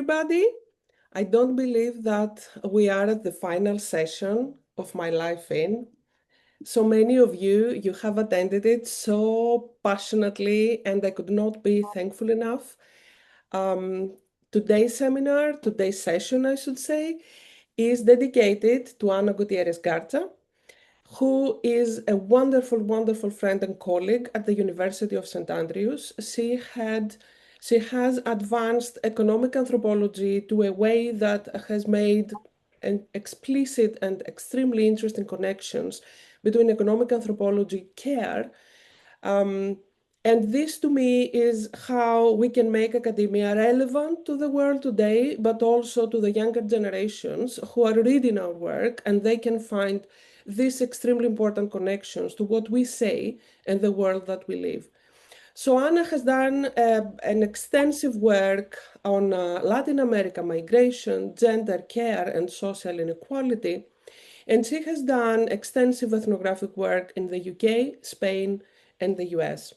everybody. I don't believe that we are at the final session of my Life In. So many of you have attended it so passionately, and I could not be thankful enough. Um, today's seminar, today's session, I should say, is dedicated to Ana Gutiérrez Garza, who is a wonderful, wonderful friend and colleague at the University of St. Andrews. She has advanced economic anthropology to a way that has made an explicit and extremely interesting connections between economic anthropology care. Um, and this to me is how we can make academia relevant to the world today, but also to the younger generations who are reading our work, and they can find these extremely important connections to what we say and the world that we live. So Anna has done an extensive work on Latin America migration, gender care, and social inequality. And she has done extensive ethnographic work in the UK, Spain, and the US.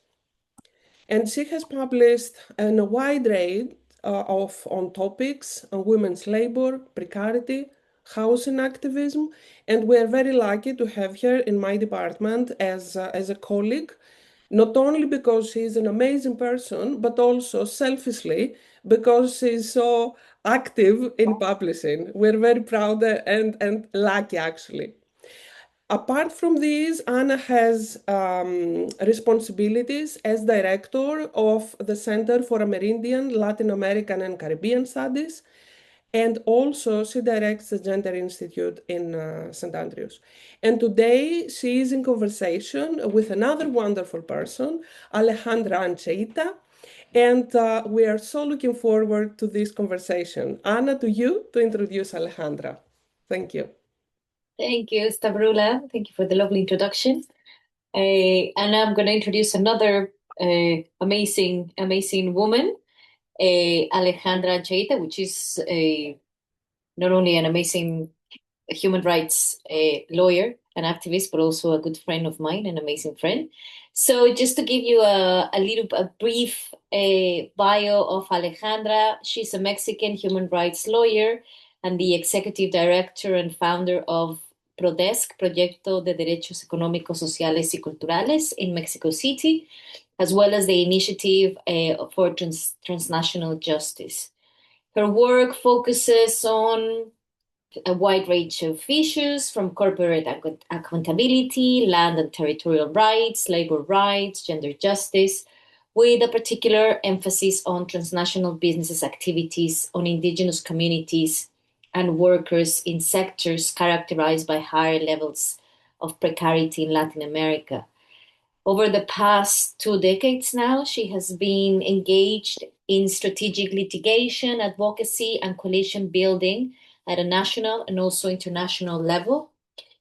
And she has published in a wide range on topics on women's labor, precarity, housing activism, and we are very lucky to have her in my department as a colleague, not only because she's an amazing person, but also selfishly because she's so active in publishing. We're very proud and lucky, actually. Apart from these, Anna has responsibilities as director of the Center for Amerindian, Latin American, and Caribbean Studies, and also she directs the Gender Institute in St. Andrews. And today she is in conversation with another wonderful person, Alejandra Ancheita, and we are so looking forward to this conversation. Anna, to you to introduce Alejandra. Thank you. Thank you, Stavroula. Thank you for the lovely introduction. And I'm going to introduce another amazing woman, Alejandra Ancheita, which is not only an amazing human rights lawyer and activist, but also a good friend of mine, an amazing friend. So just to give you a brief bio of Alejandra, she's a Mexican human rights lawyer and the executive director and founder of ProDESC, Proyecto de Derechos Económicos, Sociales y Culturales in Mexico City, as well as the Initiative for Transnational Justice. Her work focuses on a wide range of issues from corporate accountability, land and territorial rights, labor rights, gender justice, with a particular emphasis on transnational businesses activities, on indigenous communities and workers in sectors characterized by higher levels of precarity in Latin America. Over the past 2 decades now, she has been engaged in strategic litigation, advocacy, and coalition building at a national and also international level.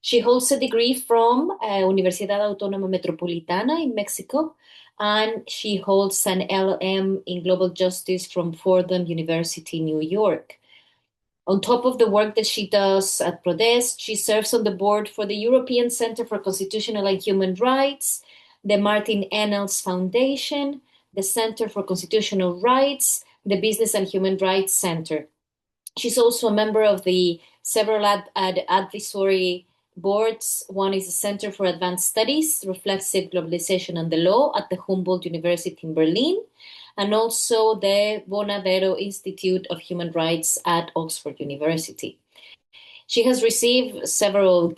She holds a degree from Universidad Autónoma Metropolitana in Mexico, and she holds an LLM in Global Justice from Fordham University, New York. On top of the work that she does at ProDESC, she serves on the board for the European Center for Constitutional and Human Rights, the Martin Ennals Foundation, the Center for Constitutional Rights, the Business and Human Rights Center. She's also a member of the several advisory boards. One is the Center for Advanced Studies, Reflexive Globalization and the Law at the Humboldt University in Berlin, and also the Bonavero Institute of Human Rights at Oxford University. She has received several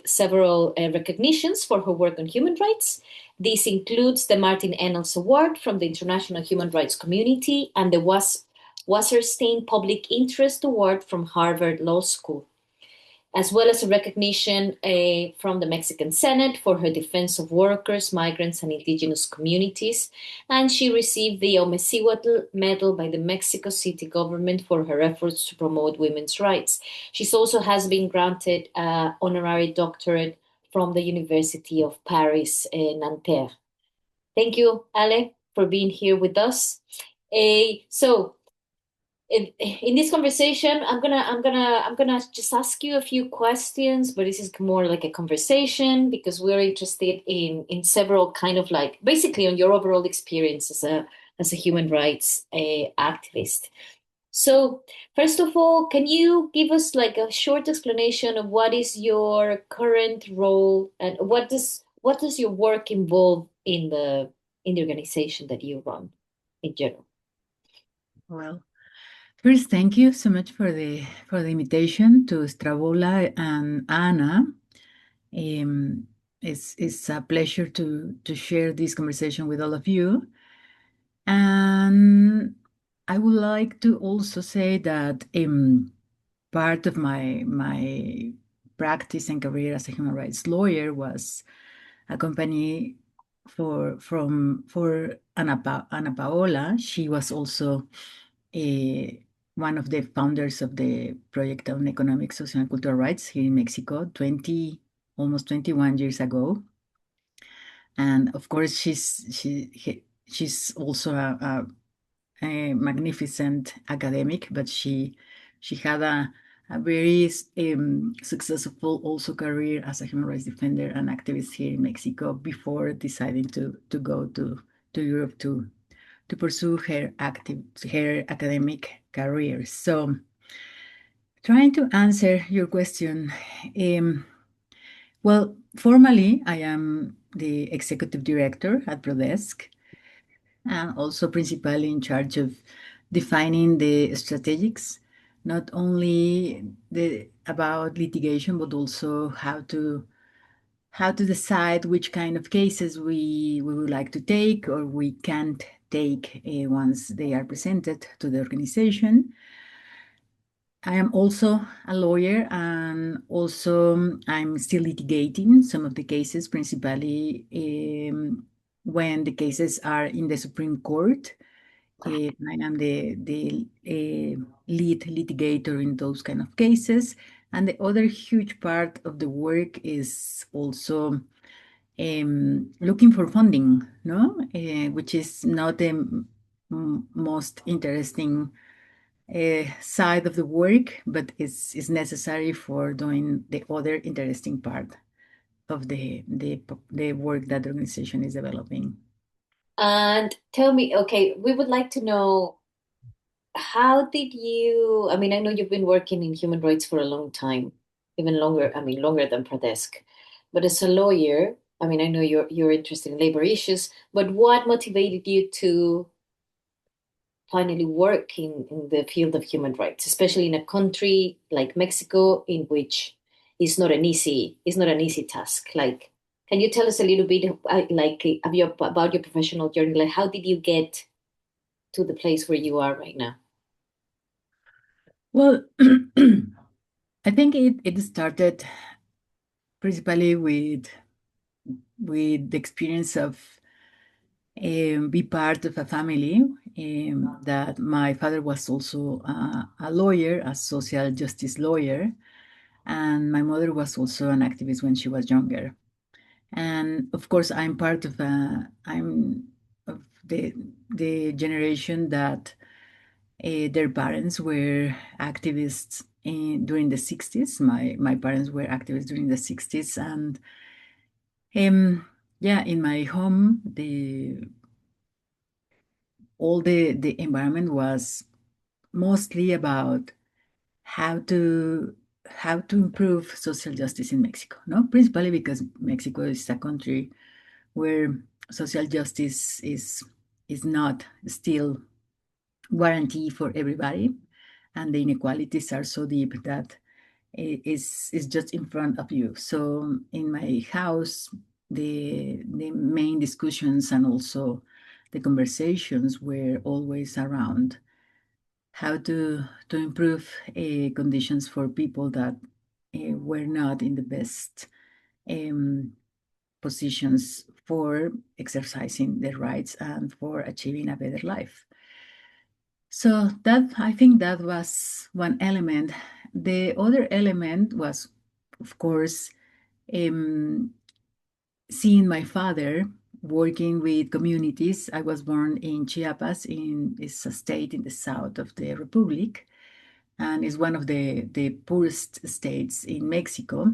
recognitions for her work on human rights. This includes the Martin Ennals Award from the International Human Rights Community and the Wasserstein Public Interest Award from Harvard Law School, as well as a recognition from the Mexican Senate for her defense of workers, migrants, and indigenous communities. And she received the Omecihuatl Medal by the Mexico City government for her efforts to promote women's rights. She also has been granted an honorary doctorate from the University of Paris, Nanterre. Thank you, Ale, for being here with us. In this conversation, I'm gonna just ask you a few questions, but this is more like a conversation because we're interested in several kind of like basically on your overall experience as a human rights activist. So, first of all, can you give us like a short explanation of what is your current role and what does your work involve in the organization that you run in general? Well, first, thank you so much for the invitation to Stravola and Anna. Um, it's a pleasure to share this conversation with all of you. And I would like to also say that part of my practice and career as a human rights lawyer was a company for Ana Paola. She was also one of the founders of the Project on Economic, Social, and Cultural Rights here in Mexico, almost 21 years ago. And of course, she's also a magnificent academic, but she had a very successful also career as a human rights defender and activist here in Mexico before deciding to go to Europe to pursue her academic career. So, trying to answer your question, well, formally, I am the executive director at ProDESC and also principally in charge of defining the strategics, not only about litigation, but also how to decide which kind of cases we would like to take or we can't take once they are presented to the organization. I am also a lawyer and also I'm still litigating some of the cases, principally when the cases are in the Supreme Court. I am the lead litigator in those kind of cases. And the other huge part of the work is also looking for funding, no, which is not the most interesting side of the work, but is necessary for doing the other interesting part of the work that the organization is developing. And tell me, okay, we would like to know how did you, I mean, I know you've been working in human rights for a long time, even longer, I mean, longer than ProDesk. But as a lawyer, I mean, I know you're interested in labor issues, but what motivated you to finally work in the field of human rights, especially in a country like Mexico, in which it's not an easy task. Like, can you tell us a little bit about your professional journey? Like, how did you get to the place where you are right now? Well, I think it started principally with the experience of be part of a family that my father was also a lawyer, a social justice lawyer, and my mother was also an activist when she was younger. And of course, I'm of the generation that their parents were activists during the 60s. My parents were activists during the 60s, and yeah, in my home, the environment was mostly about how to how to improve social justice in Mexico. No, principally because Mexico is a country where social justice is not still guaranteed for everybody, and the inequalities are so deep that is just in front of you. So in my house, the main discussions and also the conversations were always around how to improve conditions for people that were not in the best um, positions for exercising their rights and for achieving a better life. So that I think that was one element. The other element was, of course, um, seeing my father working with communities. I was born in Chiapas, it's a state in the south of the Republic, and is one of the poorest states in Mexico.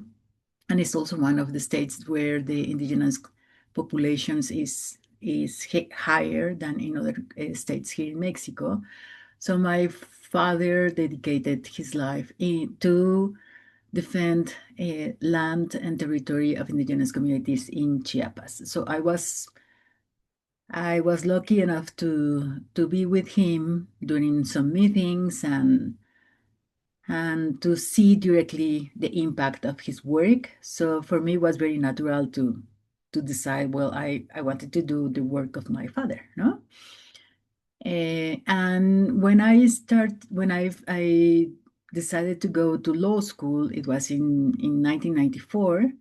And it's also one of the states where the indigenous populations is higher than in other states here in Mexico. So my father dedicated his life to defend land and territory of indigenous communities in Chiapas. So I was lucky enough to be with him during some meetings and to see directly the impact of his work. So for me, it was very natural to decide, well, I wanted to do the work of my father, no? And when I decided to go to law school, it was in 1994,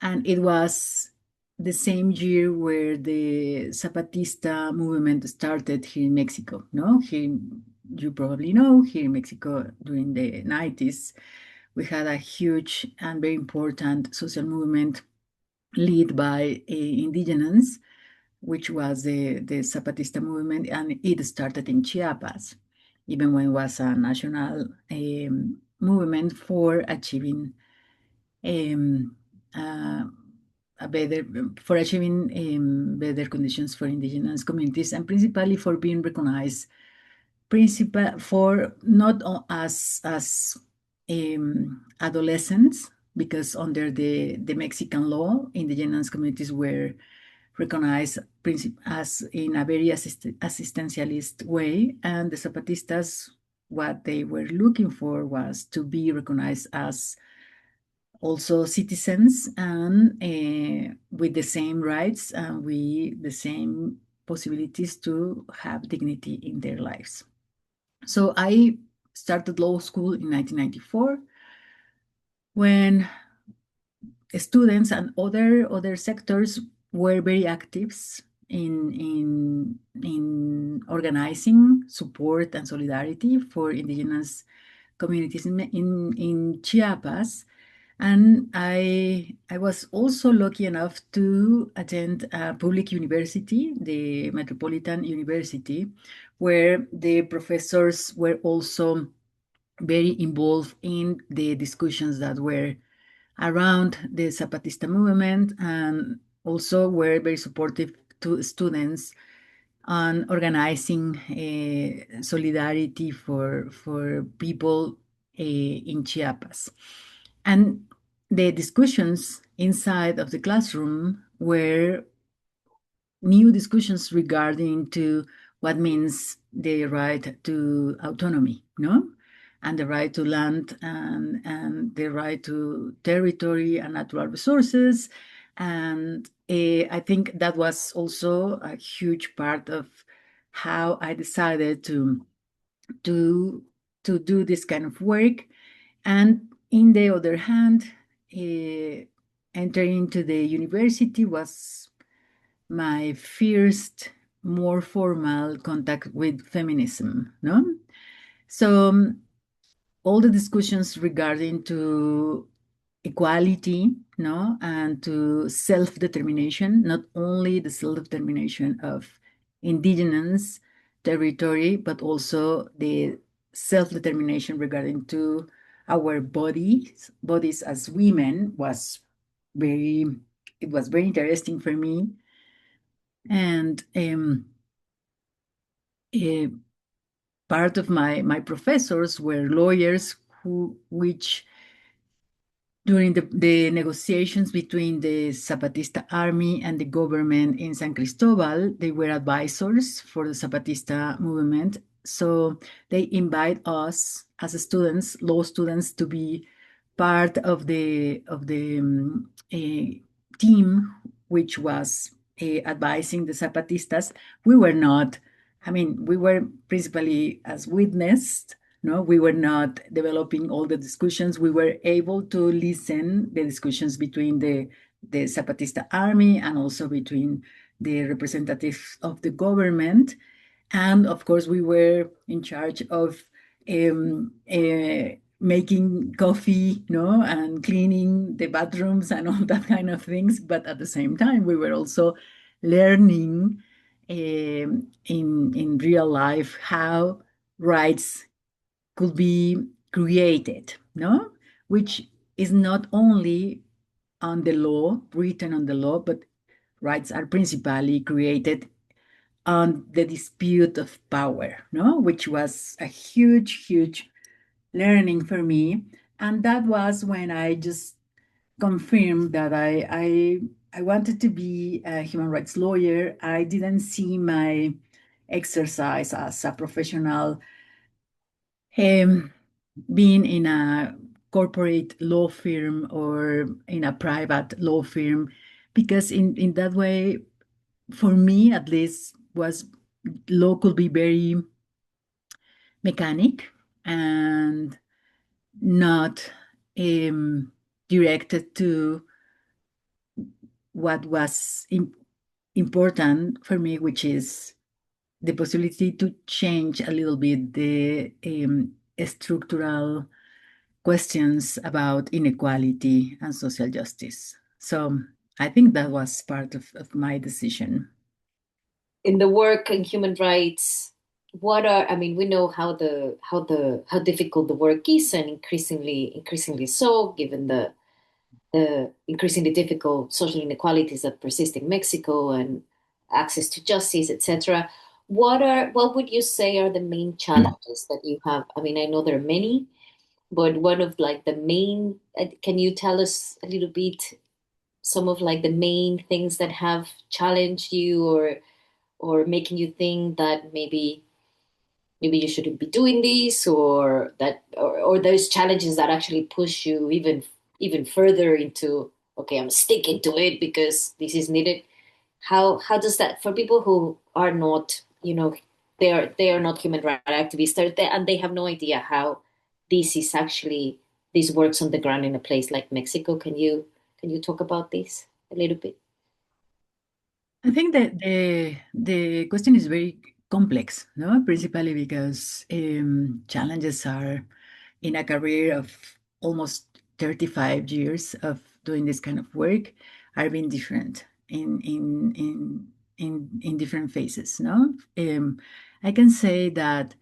and it was the same year where the Zapatista movement started here in Mexico. No, here, you probably know, here in Mexico during the 90s, we had a huge and very important social movement led by Indigenous, which was the Zapatista movement, and it started in Chiapas, even when it was a national movement for achieving better conditions for indigenous communities, and principally for being recognized, for not as adolescents, because under the Mexican law, indigenous communities were recognized as in a very assistentialist way, and the Zapatistas, what they were looking for was to be recognized as also citizens and with the same rights and with the same possibilities to have dignity in their lives. So I started law school in 1994 when students and other sectors were very active in organizing support and solidarity for indigenous communities in Chiapas. And I was also lucky enough to attend a public university, the Metropolitan University, where the professors were also very involved in the discussions that were around the Zapatista movement, and also were very supportive to students on organizing solidarity for people in Chiapas. And the discussions inside of the classroom were new discussions regarding to what means the right to autonomy, no? And the right to land and the right to territory and natural resources. And I think that was also a huge part of how I decided to do this kind of work. And in the other hand, entering into the university was my first more formal contact with feminism, no? So all the discussions regarding to equality, no, and to self-determination, not only the self-determination of indigenous territory, but also the self-determination regarding to our bodies as women was very interesting for me. And part of my professors were lawyers which during the negotiations between the Zapatista army and the government in San Cristobal, they were advisors for the Zapatista movement. So they invite us as students, law students, to be part of the team which was advising the Zapatistas. We were not, I mean, we were principally as witnessed. No, we were not developing all the discussions. We were able to listen the discussions between the Zapatista army and also between the representatives of the government. And of course, we were in charge of making coffee, no, and cleaning the bathrooms and all that kind of things. But at the same time, we were also learning in real life how rights could be created, no? Which is not only on the law, written on the law, but rights are principally created on the dispute of power, no, which was a huge learning for me. And that was when I just confirmed that I wanted to be a human rights lawyer. I didn't see my exercise as a professional being in a corporate law firm or in a private law firm, because in that way, for me at least, was law could be very mechanic and not directed to what was important for me, which is the possibility to change a little bit the structural questions about inequality and social justice. So I think that was part of my decision. In the work in human rights, I mean, we know how difficult the work is, and increasingly so, given the increasingly difficult social inequalities that persist in Mexico and access to justice, etc. What would you say are the main challenges that you have? I mean, I know there are many, but one of like the main, can you tell us a little bit some of like the main things that have challenged you, or making you think that maybe you shouldn't be doing this, or that or those challenges that actually push you even further into, okay, I'm sticking to it because this is needed. How does that, for people who are not, they are not human rights activists, and they have no idea how this works on the ground in a place like Mexico? Can you talk about this a little bit? I think that the question is very complex, no? Principally because challenges are in a career of almost 35 years of doing this kind of work are being different in different phases, no? I can say that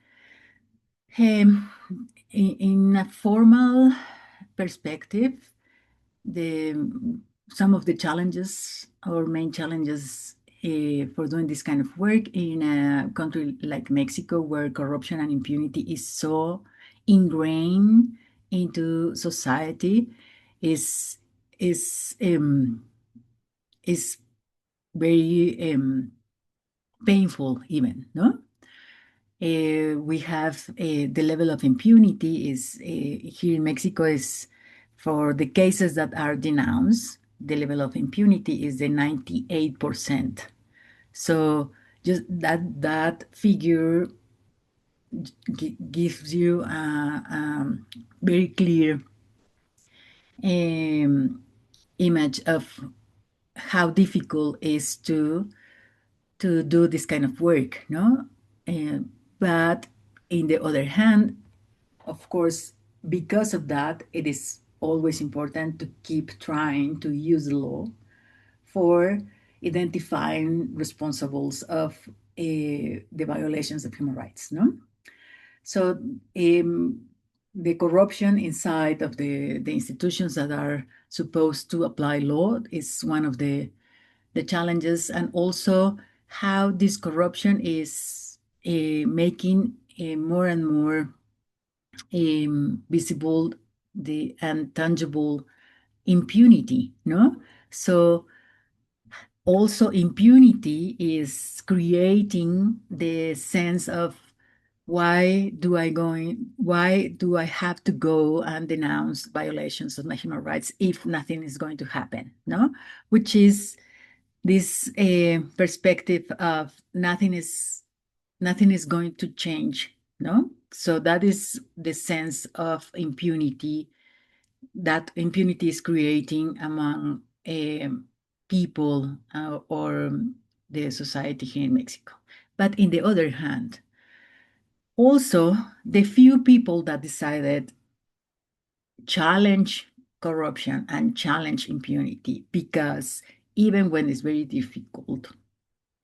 in a formal perspective, the some of the challenges or main challenges for doing this kind of work in a country like Mexico, where corruption and impunity is so ingrained into society, is is um, is very painful, even, no? We have the level of impunity is here in Mexico is, for the cases that are denounced, the level of impunity is the 98%. So just that figure gives you a very clear image of how difficult it is to do this kind of work, no? But in the other hand, of course, because of that, it is always important to keep trying to use the law for identifying responsibles of the violations of human rights, no? So the corruption inside of the institutions that are supposed to apply law is one of the challenges, and also how this corruption is making more and more visible the and tangible impunity, no? So also impunity is creating the sense of why do I have to go and denounce violations of my human rights if nothing is going to happen, no? Which is this perspective of nothing is going to change, no? So that is the sense of impunity that impunity is creating among people or the society here in Mexico. But in the other hand, also the few people that decided challenge corruption and challenge impunity, because even when it's very difficult,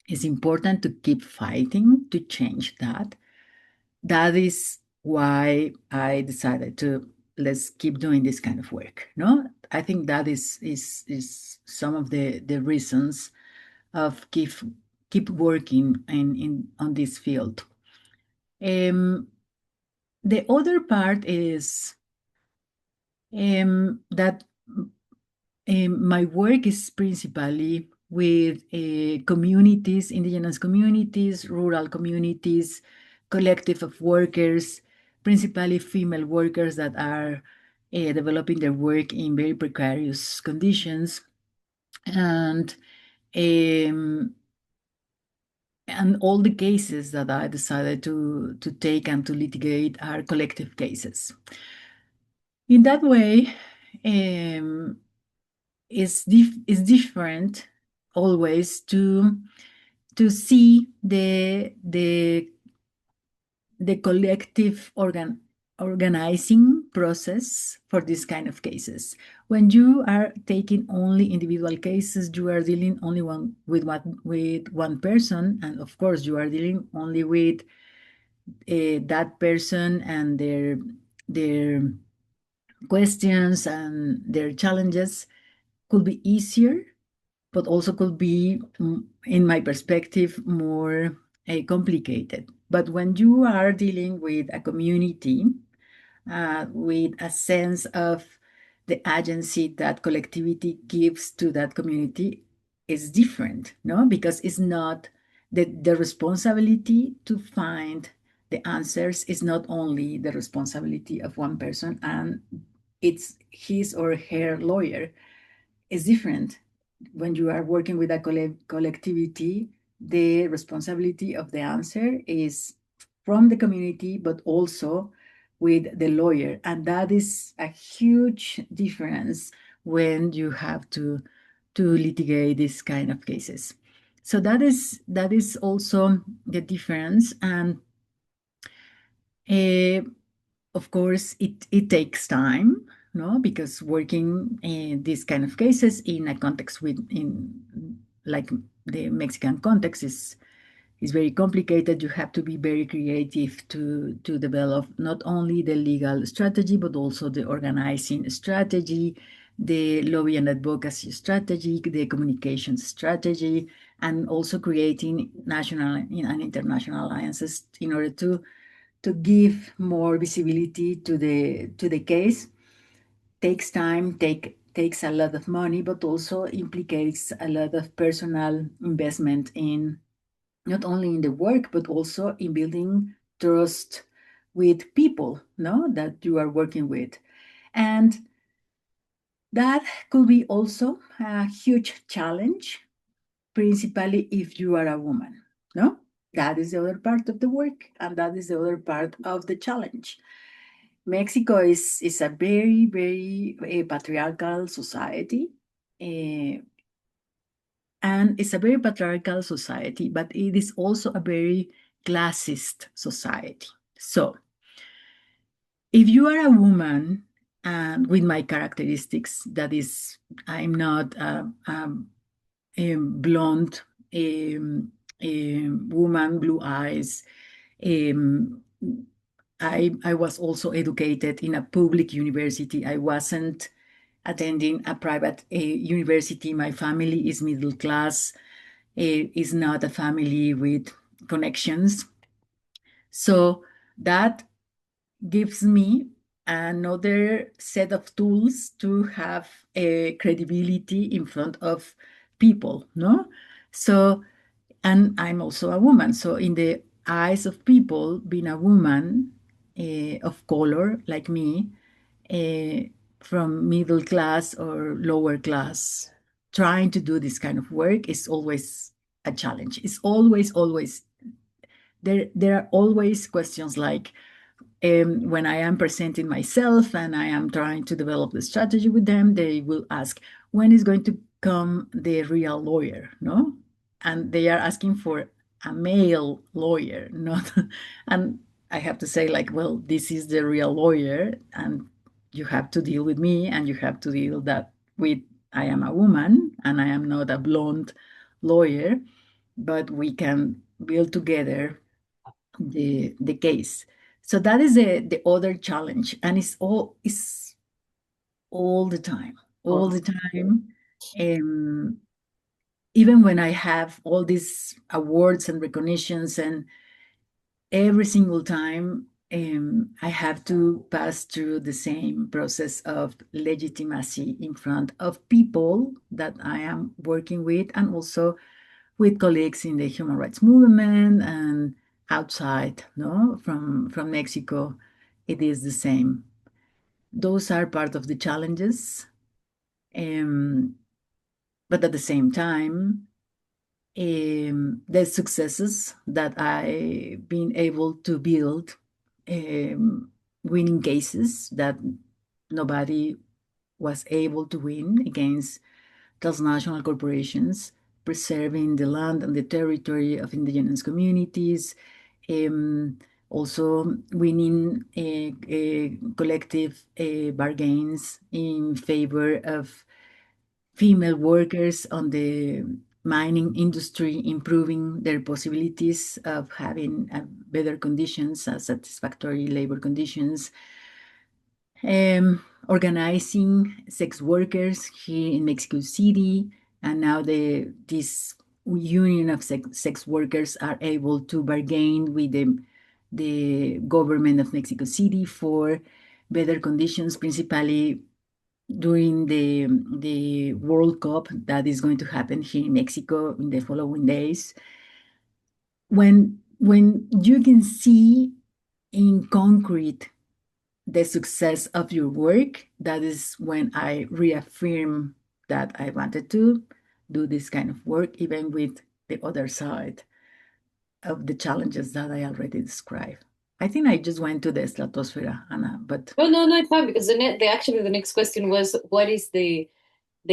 it's important to keep fighting to change that. That is why I decided to let's keep doing this kind of work. No, I think that is some of the reasons of keep working on this field. The other part is that my work is principally with communities, indigenous communities, rural communities, collective of workers, principally female workers that are developing their work in very precarious conditions. And all the cases that I decided to take and to litigate are collective cases. In that way, it's different always to see the collective organizing process for this kind of cases. When you are taking only individual cases, you are dealing only with one person, and of course you are dealing only with that person and their questions and their challenges. Could be easier, but also could be, in my perspective, more complicated. But when you are dealing with a community, with a sense of the agency that collectivity gives to that community, is different, no? Because it's not the responsibility to find the answers is not only the responsibility of one person and it's his or her lawyer. It's different. When you are working with a collectivity, the responsibility of the answer is from the community, but also with the lawyer. And that is a huge difference when you have to litigate this kind of cases. So that is also the difference. And of course, it takes time, no? Because working in these kind of cases in a context like the Mexican context is very complicated. You have to be very creative to develop not only the legal strategy, but also the organizing strategy, the lobby and advocacy strategy, the communication strategy, and also creating national and international alliances in order to give more visibility to the case. Takes time, takes a lot of money, but also implicates a lot of personal investment in not only in the work, but also in building trust with people, no, that you are working with. And that could be also a huge challenge, principally if you are a woman, no? That is the other part of the work, and that is the other part of the challenge. Mexico is a very, very patriarchal society. And it's a very patriarchal society, but it is also a very classist society. So if you are a woman and with my characteristics, that is, I'm not a blonde woman, blue eyes. I was also educated in a public university. I wasn't attending a private university. My family is middle class. Is not a family with connections. So that gives me another set of tools to have a credibility in front of people, no? So, and I'm also a woman. So in the eyes of people, being a woman of color like me, from middle class or lower class, trying to do this kind of work is always a challenge. It's always there are always questions like, when I am presenting myself and I am trying to develop the strategy with them, they will ask, when is going to come the real lawyer, no? And they are asking for a male lawyer, not, and I have to say, like, well, this is the real lawyer, and you have to deal with me, and you have to deal that with, I am a woman, and I am not a blonde lawyer, but we can build together the case. So that is the other challenge, and it's all the time, all the time. Um, even when I have all these awards and recognitions, and every single time I have to pass through the same process of legitimacy in front of people that I am working with, and also with colleagues in the human rights movement and outside, no, from Mexico, it is the same. Those are part of the challenges, but at the same time, the successes that I've been able to build, winning cases that nobody was able to win against transnational corporations, preserving the land and the territory of indigenous communities, also winning collective bargains in favor of female workers on the mining industry, improving their possibilities of having better conditions, satisfactory labor conditions, organizing sex workers here in Mexico City, and now this union of sex workers are able to bargain with the government of Mexico City for better conditions, principally during the World Cup that is going to happen here in Mexico in the following days. When you can see in concrete the success of your work, that is when I reaffirm that I wanted to do this kind of work, even with the other side of the challenges that I already described. I think I just went to the stratosphere, Anna, but Oh, no, it's fine because actually the next question was what is the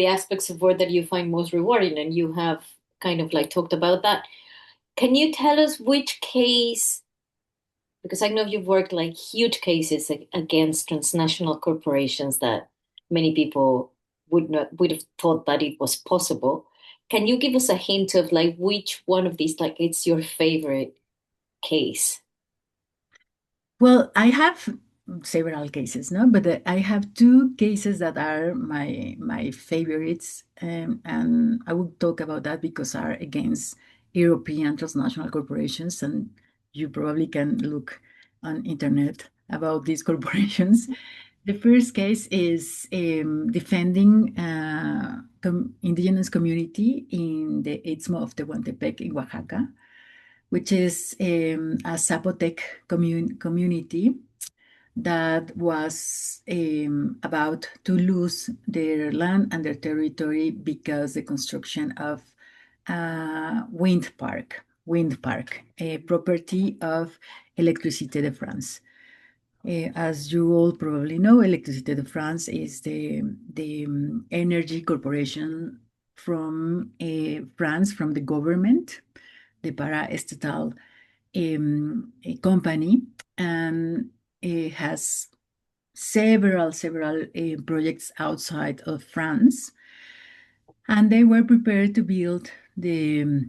aspects of work that you find most rewarding, and you have kind of like talked about that. Can you tell us which case, because I know you've worked like huge cases against transnational corporations that many people would have thought that it was possible. Can you give us a hint of like which one of these, like it's your favorite case? well, I have several cases, no, but I have two cases that are my favorites, and I will talk about that because are against European transnational corporations, and you probably can look on internet about these corporations. The first case is defending indigenous community in the Istmo of Tehuantepec in Oaxaca, which is a Zapotec community that was about to lose their land and their territory because the construction of a wind park, a property of Électricité de France. As you all probably know, Électricité de France is the energy corporation from France, from the government, the para-estatal a company, and it has several projects outside of France, and they were prepared to build the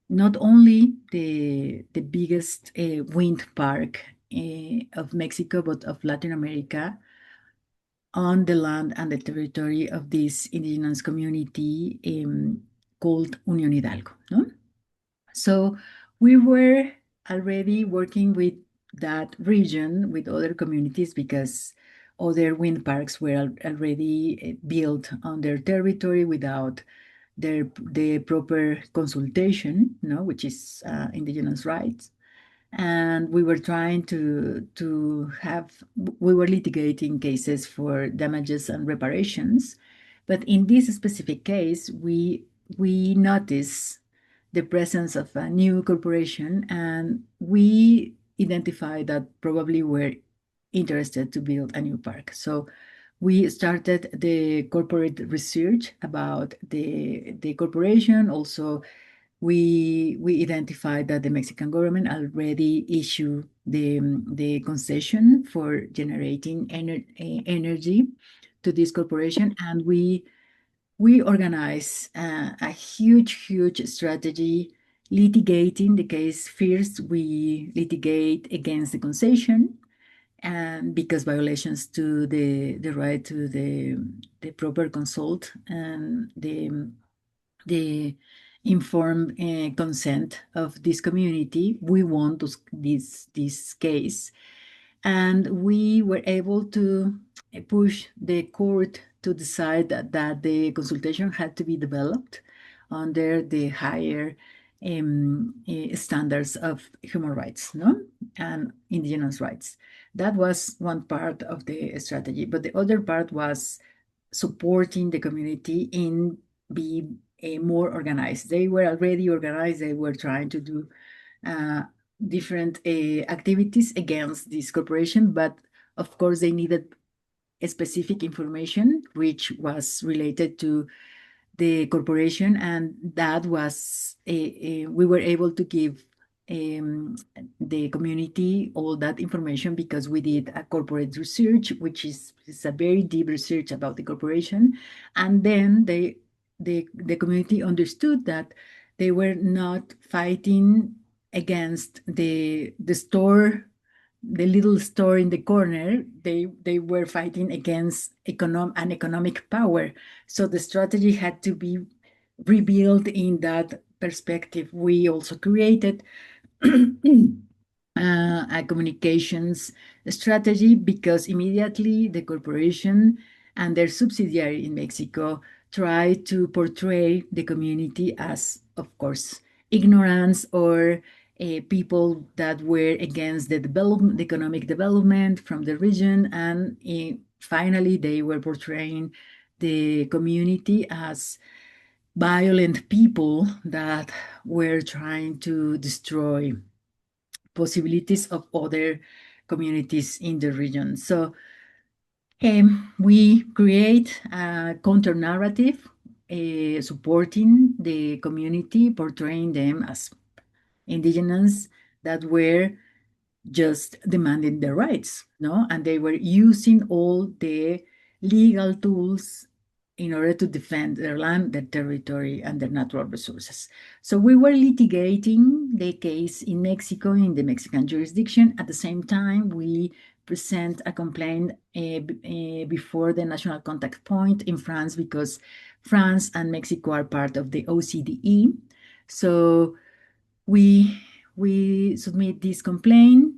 not only the biggest wind park of Mexico, but of Latin America, on the land and the territory of this indigenous community called Unión Hidalgo. No? So we were already working with that region, with other communities, because other wind parks were already built on their territory without the proper consultation, which is indigenous rights. And we were trying we were litigating cases for damages and reparations. But in this specific case, we noticed the presence of a new corporation, and we identified that probably were interested to build a new park. So we started the corporate research about the corporation. Also, we identified that the Mexican government already issued the concession for generating energy to this corporation, and we organized a huge strategy litigating the case. First, we litigate against the concession, and because violations to the right to the proper consult and the informed consent of this community, we won this case. And we were able to push the court to decide that the consultation had to be developed under the higher standards of human rights, no, and indigenous rights. That was one part of the strategy, but the other part was supporting the community in being more organized. They were already organized. They were trying to do different activities against this corporation, but of course they needed a specific information which was related to the corporation, and that was we were able to give the community all that information because we did a corporate research, which is a very deep research about the corporation, and then the community understood that they were not fighting against the store, the little store in the corner. They were fighting against an economic power. So the strategy had to be rebuilt in that perspective. We also created a communications strategy because immediately the corporation and their subsidiary in Mexico tried to portray the community as, of course, ignorance or people that were against the development, the economic development from the region. And finally, they were portraying the community as violent people that were trying to destroy possibilities of other communities in the region. So we create a counter narrative supporting the community, portraying them as indigenous that were just demanding their rights, no? And they were using all the legal tools in order to defend their land, their territory, and their natural resources. So we were litigating the case in Mexico, in the Mexican jurisdiction. At the same time, we present a complaint before the national contact point in France because France and Mexico are part of the OCDE. So we submit this complaint.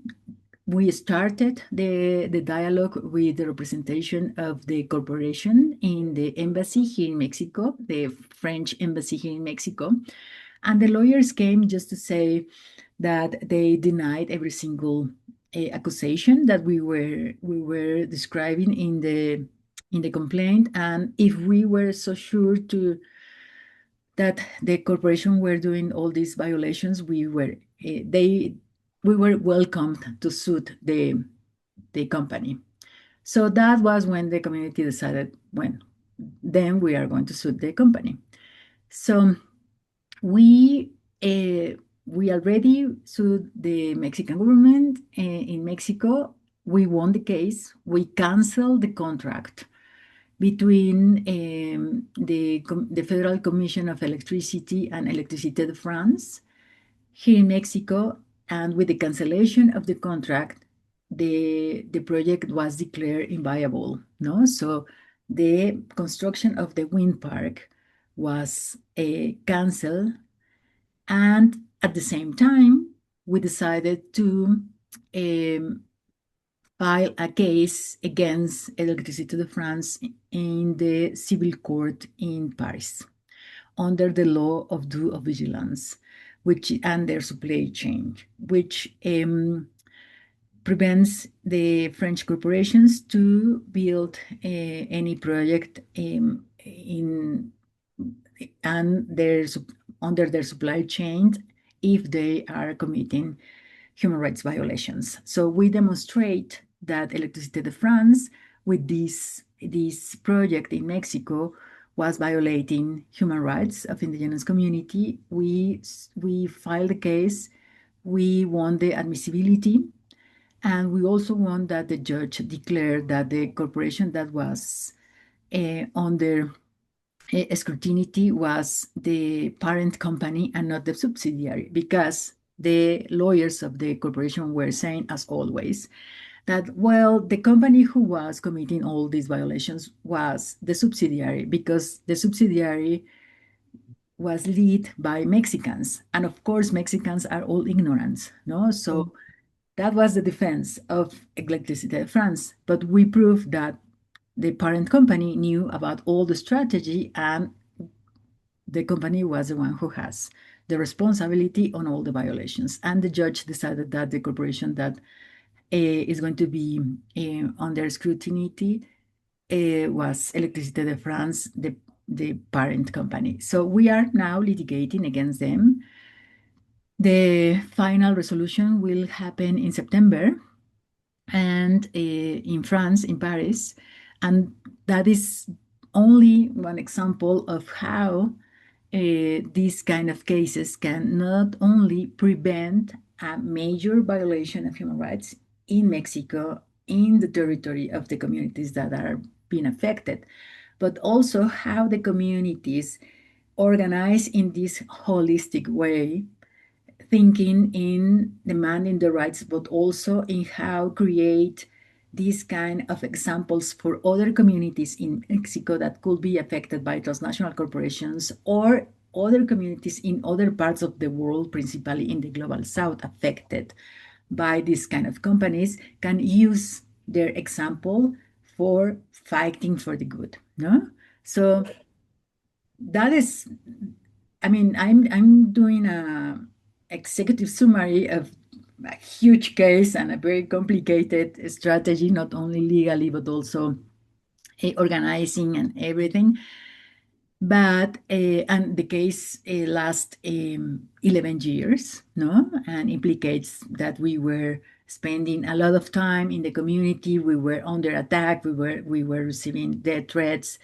We started the dialogue with the representation of the corporation in the embassy here in Mexico, the French embassy here in Mexico. And the lawyers came just to say that they denied every single accusation that we were describing in the complaint. And if we were so sure that the corporation were doing all these violations, we were welcomed to suit the company. So that was when the community decided, then we are going to sue the company. So we already sued the Mexican government in Mexico. We won the case. We canceled the contract between the Federal Commission of Electricity and Electricité de France here in Mexico. And with the cancellation of the contract, the project was declared inviable, no? So the construction of the wind park was canceled. And at the same time, we decided to file a case against Electricité de France in the civil court in Paris under the law of due of vigilance, and their supply chain, which prevents the French corporations to build any project under their supply chain if they are committing human rights violations. So we demonstrate that Electricité de France, with this project in Mexico, was violating human rights of indigenous community. We filed the case. We won the admissibility, and we also won that the judge declared that the corporation that was under scrutiny was the parent company and not the subsidiary, because the lawyers of the corporation were saying, as always, that, well, the company who was committing all these violations was the subsidiary, because the subsidiary was led by Mexicans. And of course, Mexicans are all ignorant, no? So that was the defense of Electricité de France. But we proved that the parent company knew about all the strategy, and the company was the one who has the responsibility on all the violations. And the judge decided that the corporation that is going to be under scrutiny was Electricité de France, the parent company. So we are now litigating against them. The final resolution will happen in September, and in France, in Paris. And that is only one example of how these kind of cases can not only prevent a major violation of human rights in Mexico, in the territory of the communities that are being affected, but also how the communities organize in this holistic way, thinking in demanding the rights, but also in how create these kind of examples for other communities in Mexico that could be affected by transnational corporations, or other communities in other parts of the world, principally in the global south, affected by these kind of companies, can use their example for fighting for the good. No? So that is, I mean, I'm doing a executive summary of a huge case and a very complicated strategy, not only legally but also organizing and everything. But and the case lasts 11 years, no, and implicates that we were spending a lot of time in the community. We were under attack. We were receiving death threats,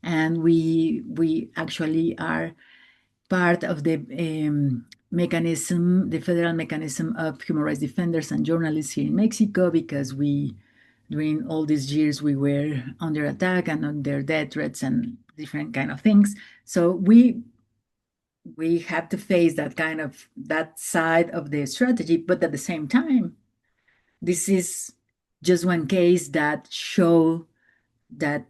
and we actually are part of the mechanism, the federal mechanism of human rights defenders and journalists here in Mexico, because during all these years, we were under attack and under death threats and different kind of things. So we have to face that side of the strategy, but at the same time, this is just one case that show that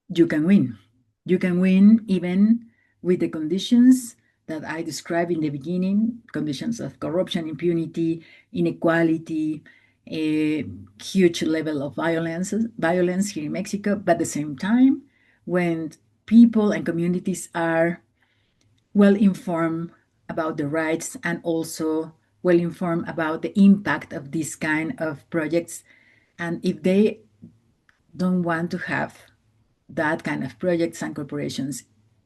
you can win. You can win even with the conditions that I described in the beginning, conditions of corruption, impunity, inequality, a huge level of violence here in Mexico. But at the same time, when people and communities are well informed about the rights and also well informed about the impact of this kind of projects, and if they don't want to have that kind of projects and corporations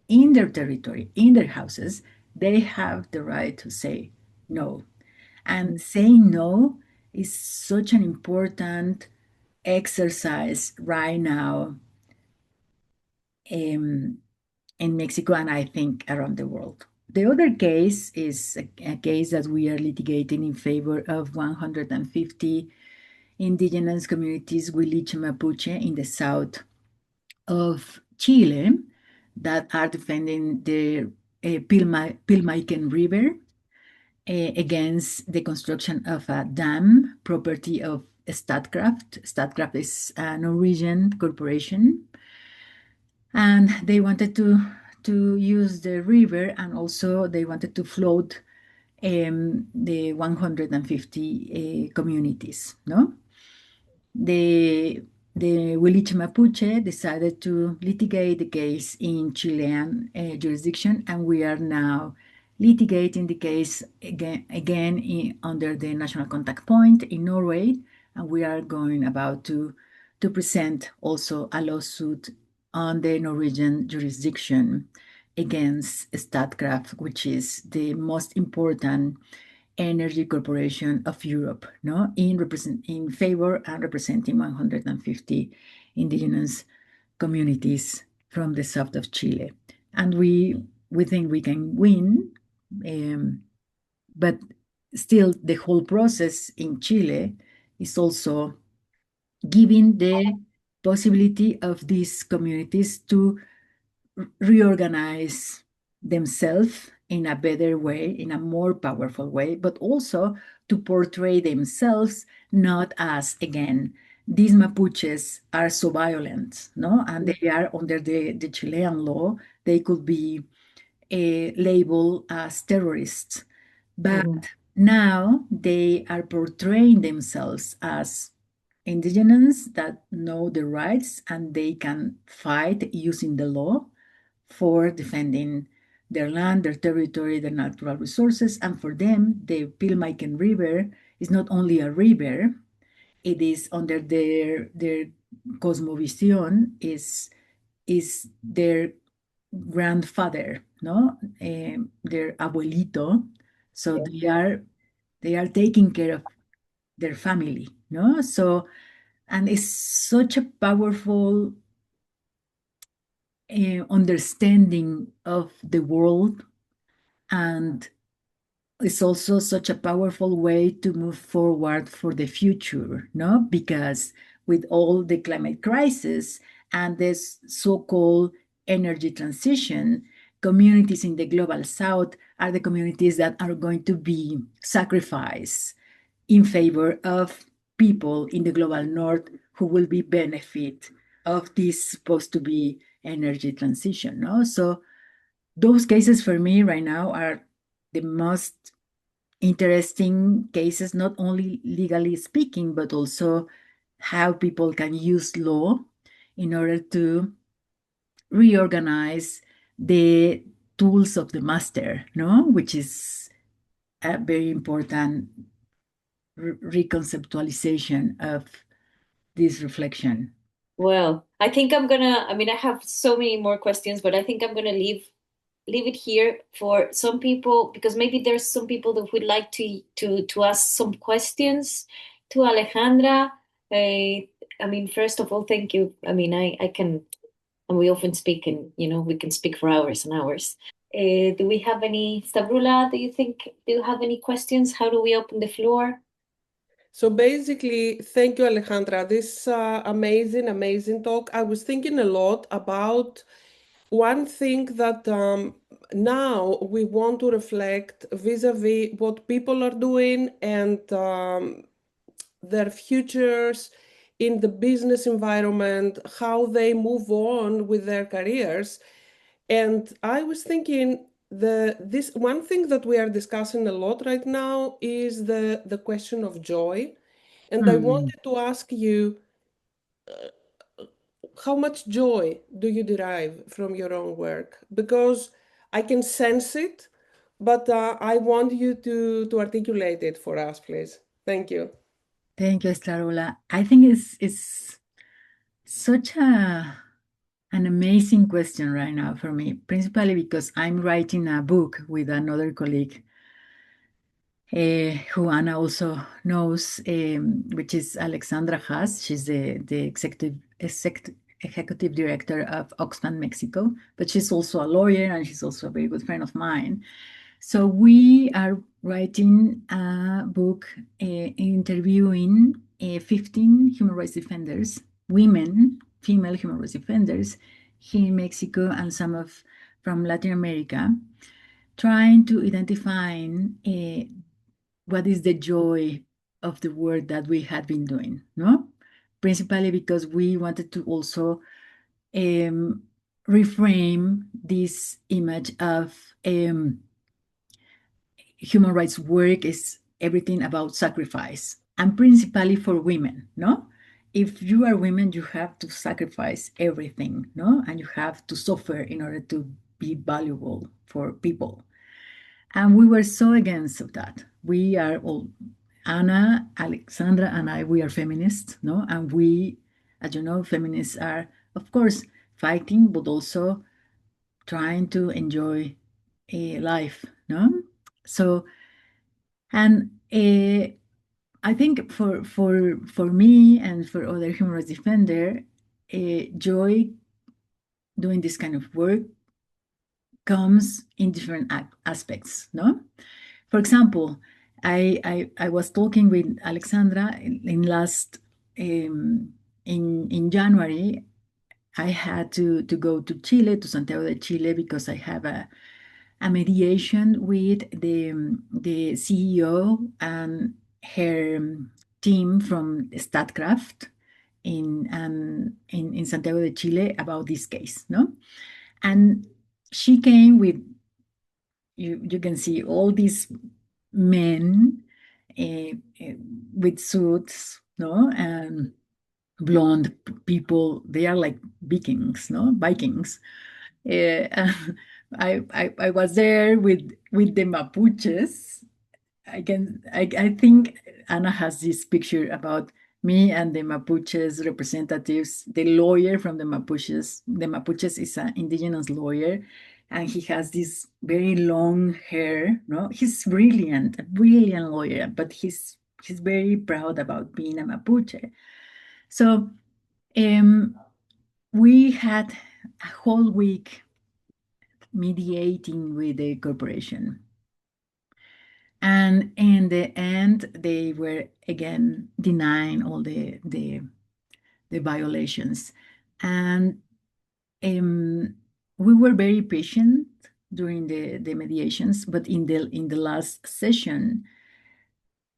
in their territory, in their houses, they have the right to say no. And saying no is such an important exercise right now in Mexico, and I think around the world. The other case is a case that we are litigating in favor of 150 indigenous communities, Huiliche Mapuche, in the south of Chile, that are defending the Pilmaiquen River against the construction of a dam, property of Statkraft. Statkraft is a Norwegian corporation, and they wanted to use the river, and also they wanted to float the 150 communities, no? The Huiliche Mapuche decided to litigate the case in Chilean jurisdiction, and we are now litigating the case again under the national contact point in Norway, and we are going about to present also a lawsuit on the Norwegian jurisdiction against Statkraft, which is the most important energy corporation of Europe, no, in favor and representing 150 indigenous communities from the south of Chile. And we think we can win, but still the whole process in Chile is also giving the possibility of these communities to reorganize themselves in a better way, in a more powerful way, but also to portray themselves not as, again, these Mapuches are so violent, no? And they are under the Chilean law, they could be labeled as terrorists. But now they are portraying themselves as indigenous that know the rights and they can fight using the law for defending their land, their territory, their natural resources. And for them, the Pilmaiken River is not only a river, it is under their cosmovision, is their grandfather, no, their abuelito. So they are taking care of their family, no. So, and it's such a powerful understanding of the world, and it's also such a powerful way to move forward for the future, no? Because with all the climate crisis and this so-called energy transition, communities in the global south are the communities that are going to be sacrificed in favor of people in the global north who will be benefit of this supposed to be energy transition, no? So those cases for me right now are the most interesting cases, not only legally speaking, but also how people can use law in order to reorganize the tools of the master, no? Which is a very important reconceptualization of this reflection. Well, I think I mean, I have so many more questions, but I think I'm gonna leave it here for some people, because maybe there's some people that would like to ask some questions to Alejandra. I mean, first of all, thank you. I mean, I can, and we often speak, and we can speak for hours and hours. Do we have any, Stavrula, do you have any questions? How do we open the floor? So basically, thank you, Alejandra. This amazing, amazing talk. I was thinking a lot about one thing that now we want to reflect vis-a-vis what people are doing and their futures in the business environment, how they move on with their careers. And I was thinking this one thing that we are discussing a lot right now is the question of joy. And I wanted to ask you, how much joy do you derive from your own work? Because I can sense it, but I want you to articulate it for us, please. Thank you. Thank you, Starula. I think it's such an amazing question right now for me, principally because I'm writing a book with another colleague who Ana also knows, which is Alexandra Haas. She's the executive director of Oxfam Mexico, but she's also a lawyer and she's also a very good friend of mine. So we are writing a book interviewing 15 human rights defenders, women, female human rights defenders here in Mexico and some from Latin America, trying to identify what is the joy of the work that we had been doing, no? Principally because we wanted to also reframe this image of human rights work is everything about sacrifice, and principally for women, no? If you are women, you have to sacrifice everything, no? And you have to suffer in order to be valuable for people. And we were so against that. We are all, Ana, Alexandra, and I, we are feminists, no? And we, as you know, feminists are, of course, fighting, but also trying to enjoy a life, no? So, and I think for me and for other human rights defender, joy doing this kind of work comes in different aspects, no? For example, I was talking with Alexandra in last in January. I had to go to Chile, to Santiago de Chile, because I have a mediation with the CEO and her team from Statkraft in Santiago de Chile about this case, no? And she came with you can see all these men with suits, no, and blonde people. They are like Vikings, no, Vikings. Uh, I was there with the Mapuches. I think Ana has this picture about me and the Mapuches representatives, the lawyer from the Mapuches. The Mapuches is an indigenous lawyer, and he has this very long hair. No, he's brilliant, a brilliant lawyer, but he's very proud about being a Mapuche. So we had a whole week mediating with the corporation. And in the end, they were again denying all the violations. And we were very patient during the mediations, but in the last session,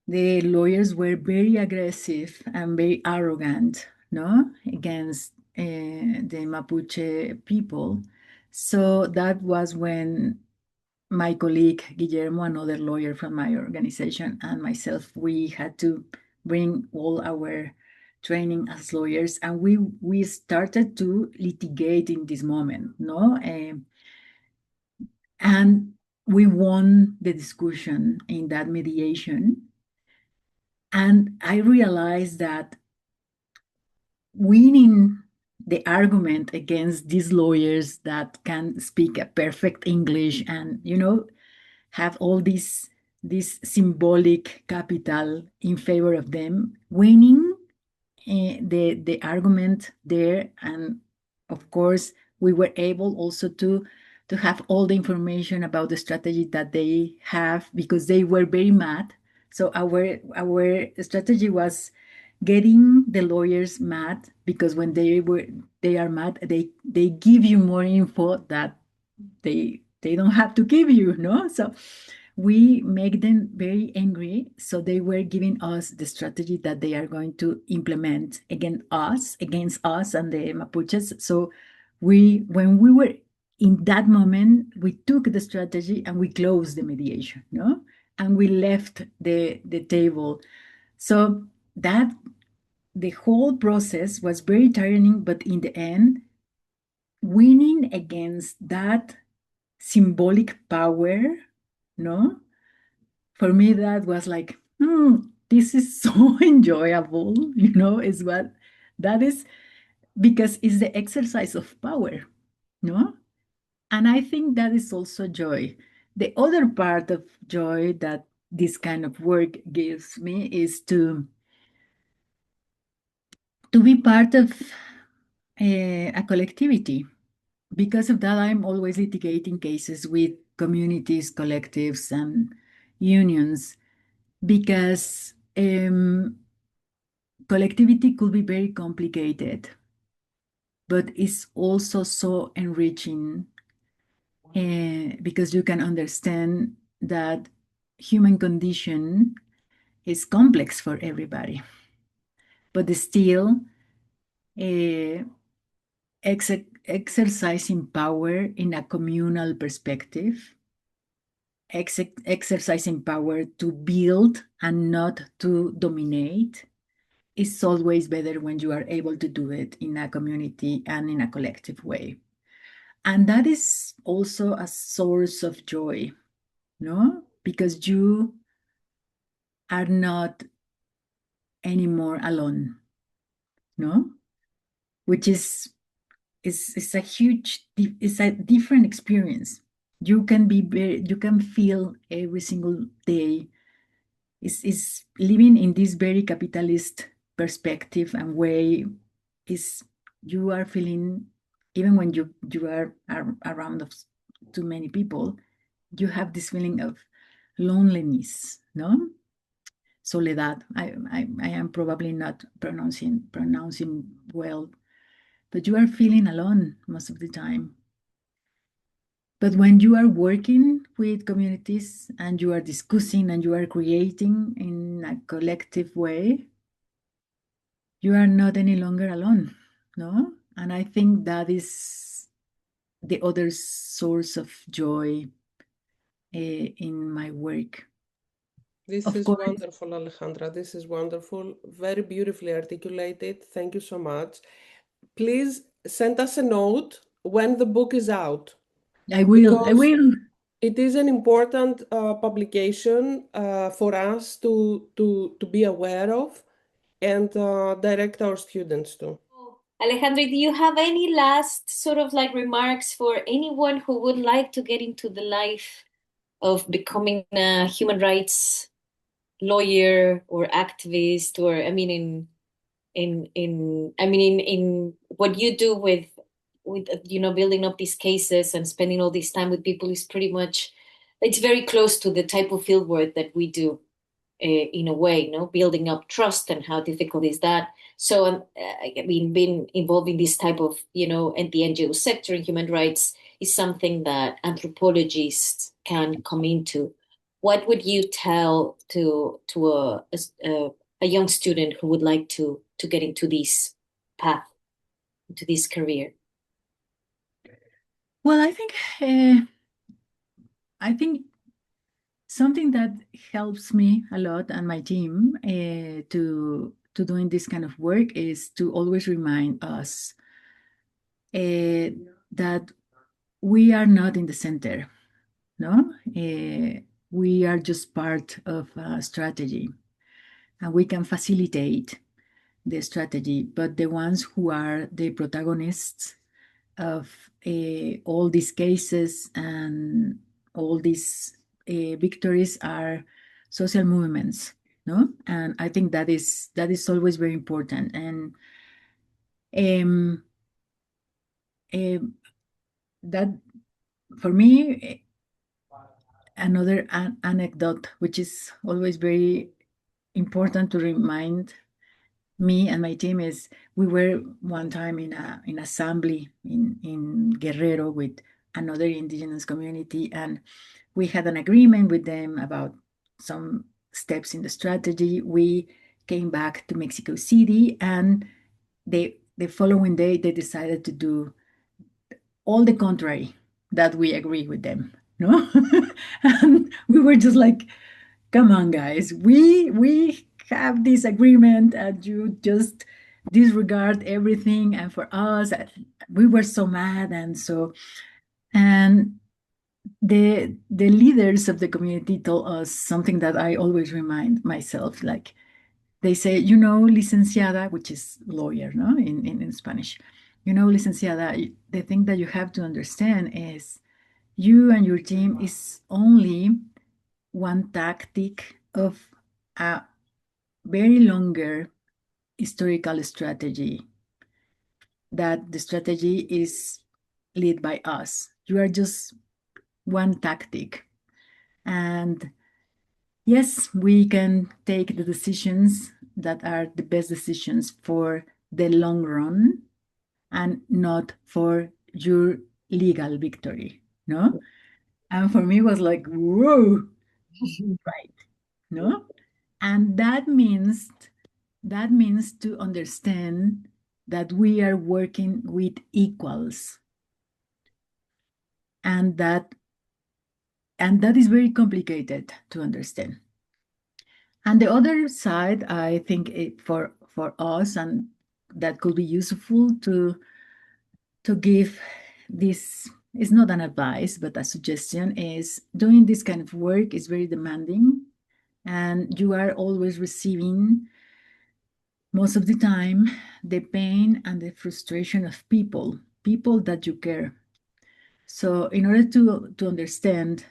the lawyers were very aggressive and very arrogant, no, against the Mapuche people. So that was when my colleague Guillermo, another lawyer from my organization, and myself, we had to bring all our training as lawyers, and we started to litigate in this moment, no, and we won the discussion in that mediation. And I realized that winning the argument against these lawyers that can speak a perfect English and, have all this symbolic capital in favor of them, winning the argument there. And of course, we were able also to have all the information about the strategy that they have, because they were very mad. So our strategy was getting the lawyers mad, because when they are mad, they give you more info that they don't have to give you, no? So we make them very angry, so they were giving us the strategy that they are going to implement against us and the Mapuches. So when we were in that moment, we took the strategy and we closed the mediation, no? And we left the table. So that the whole process was very tiring, but in the end, winning against that symbolic power, no? For me, that was like, this is so enjoyable, is what that is, because it's the exercise of power, no? And I think that is also joy. The other part of joy that this kind of work gives me is to be part of a collectivity. Because of that, I'm always litigating cases with communities, collectives, and unions, because collectivity could be very complicated, but it's also so enriching, because you can understand that human condition is complex for everybody, but still exercising power in a communal perspective, exercising power to build and not to dominate, is always better when you are able to do it in a community and in a collective way. And that is also a source of joy, no? Because you are not anymore alone, no? Which is a huge, it's a different experience. You can feel every single day is living in this very capitalist perspective and way. Is you are feeling, even when you are around of too many people, you have this feeling of loneliness, no? Soledad. I am probably not pronouncing well, but you are feeling alone most of the time. But when you are working with communities and you are discussing and you are creating in a collective way, you are not any longer alone, no? And I think that is the other source of joy in my work. This Of is course, wonderful, Alejandra. This is wonderful. Very beautifully articulated. Thank you so much. Please send us a note when the book is out, I will. because it is an important publication for us to be aware of and direct our students to. Alejandra, do you have any last sort of like remarks for anyone who would like to get into the life of becoming a human rights lawyer or activist, or I mean in what you do with building up these cases and spending all this time with people is pretty much, it's very close to the type of field work that we do, in a way, building up trust, and how difficult is that. So I mean, being involved in this type of, and the NGO sector in human rights is something that anthropologists can come into. What would you tell to a young student who would like to get into this path, into this career? well, I think something that helps me a lot and my team to doing this kind of work is to always remind us that we are not in the center, no? We are just part of a strategy, and we can facilitate the strategy, but the ones who are the protagonists of all these cases and all these victories are social movements, no? And I think that is always very important. And um, that for me, another anecdote, which is always very important to remind me and my team, is we were one time in an assembly in Guerrero with another indigenous community, and we had an agreement with them about some steps in the strategy. We came back to Mexico City, and the following day they decided to do all the contrary that we agree with them, no? And we were just like, come on, guys, we have this agreement and you just disregard everything. And for us, we were so mad. And the leaders of the community told us something that I always remind myself. Like, they say, licenciada, which is lawyer, no, in Spanish. Licenciada, the thing that you have to understand is you and your team is only one tactic of a very longer historical strategy, that the strategy is led by us. You are just one tactic. And yes, we can take the decisions that are the best decisions for the long run and not for your legal victory, no? And for me, it was like, whoa, right, no? And that means to understand that we are working with equals, and that is very complicated to understand. And the other side, I think, for us, and that could be useful to give, this is not an advice but a suggestion, is doing this kind of work is very demanding, and you are always receiving, most of the time, the pain and the frustration of people that you care. So in order to understand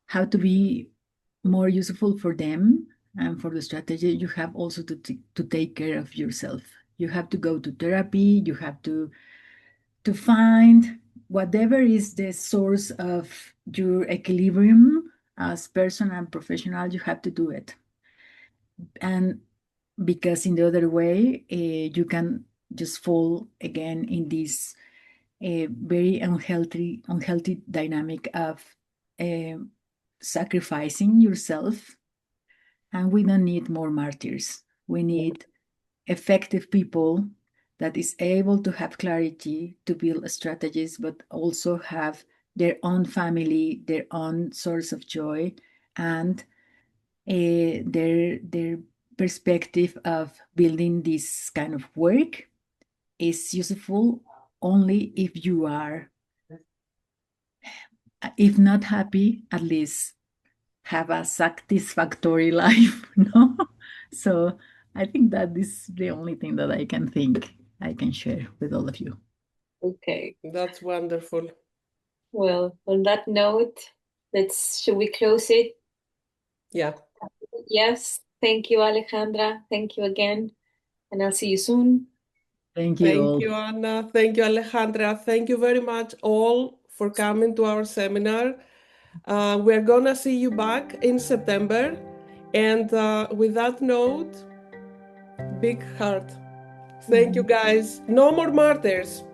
how to be more useful for them and for the strategy, you have also to take care of yourself. You have to go to therapy. You have to find whatever is the source of your equilibrium as person and professional. You have to do it. And because in the other way, you can just fall again in this very unhealthy dynamic of sacrificing yourself. And we don't need more martyrs. We need effective people that is able to have clarity to build strategies, but also have their own family, their own source of joy, and their perspective of building this kind of work is useful only if you are, if not happy, at least have a satisfactory life, no? So I think that this is the only thing that I can think I can share with all of you. Okay. That's wonderful. Well, on that note, should we close it? Yeah. Yes. Thank you, Alejandra. Thank you again. And I'll see you soon. Thank you Thank all. you, Anna. Thank you, Alejandra. Thank you very much all for coming to our seminar. We're gonna see you back in September. And with that note, big heart. Thank you, guys. No more martyrs.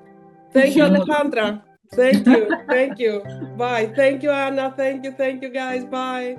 Thank you, Alejandra. Thank you. Thank you. Bye. Thank you, Anna. Thank you, guys. Bye.